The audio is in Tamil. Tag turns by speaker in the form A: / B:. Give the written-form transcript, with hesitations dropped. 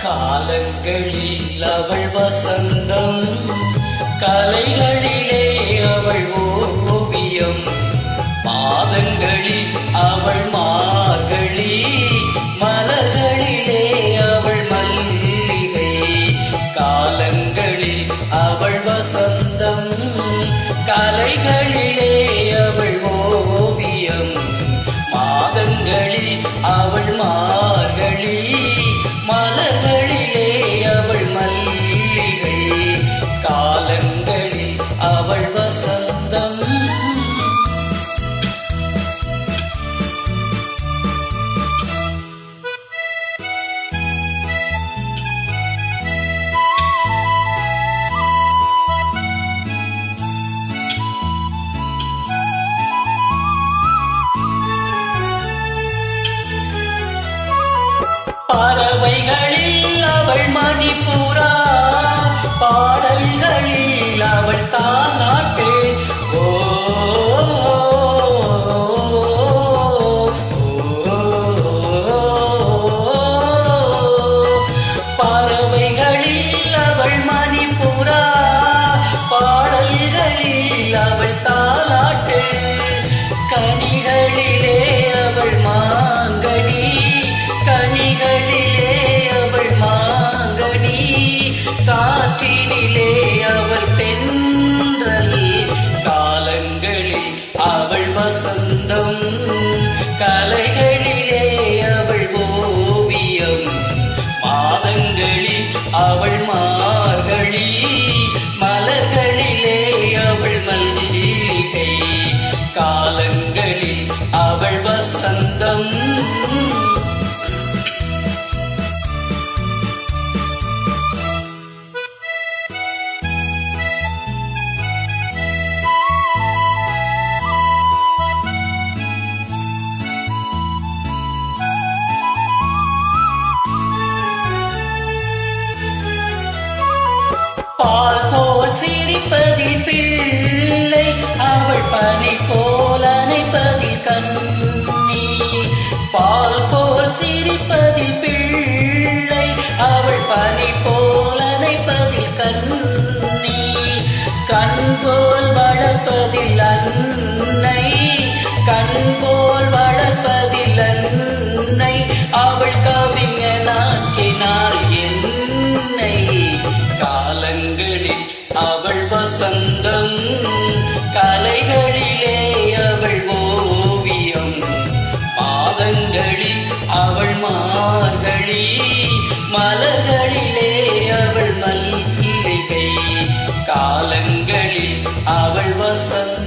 A: காலங்களில் அவள் வசந்தம், கலைகளிலே அவள் ஓவியம், மாதங்களில் அவள் மார்கழி, மலர்களிலே அவள் மல்லிகை. காலங்களில் அவள் வசந்தம், கலைகளிலே அவள் ஓவியம், மாதங்களில் அவள் மார்கழி, மலர்களிலே அவள் மல்லிகை. காலங்களில் அவள் வசந்தம். பறவைகளில் அவள் மணிப்புறா, பாடல்களில் அவள் தாலாட்டு. ஓ பறவைகளில் அவள் மணிப்புறா, பாடல்களில் அவள் தாலாட்டு. கனிகளிலே அவள் மாங்கனி, கனிகளிலே அவள் மாங்கனி, காற்றினிலே அவள் தென்றல். காலங்களில் அவள் வசந்தம், கலைகளிலே அவள் ஓவியம், மாதங்களில் அவள் மார்கழி, மலர்களிலே அவள் மல்லிகை. காலங்களில் அவள் வசந்தம். பால் போல் சிரிப்பதில் பிள்ளை, அவள் பனி போல் அணைப்பதில் கண்ணி. பால் போல் சிரிப்பதில் பிள்ளை, அவள் பனி போல் அணைப்பதில் கண்ணி. கண் போல் வளர்ப்பதில் அன்னை, கண் போல் வளர்ப்பதில் அன்னை. அவள் கவிஞனாக்கினாள் என்னை. காலங்களில் அவள் வசந்தம், கலைகளிலே அவள் ஓவியம், மாதங்களில் அவள் மார்கழி, மலர்களிலே அவள் மல்லிகை. காலங்களில் அவள் வசந்தம்.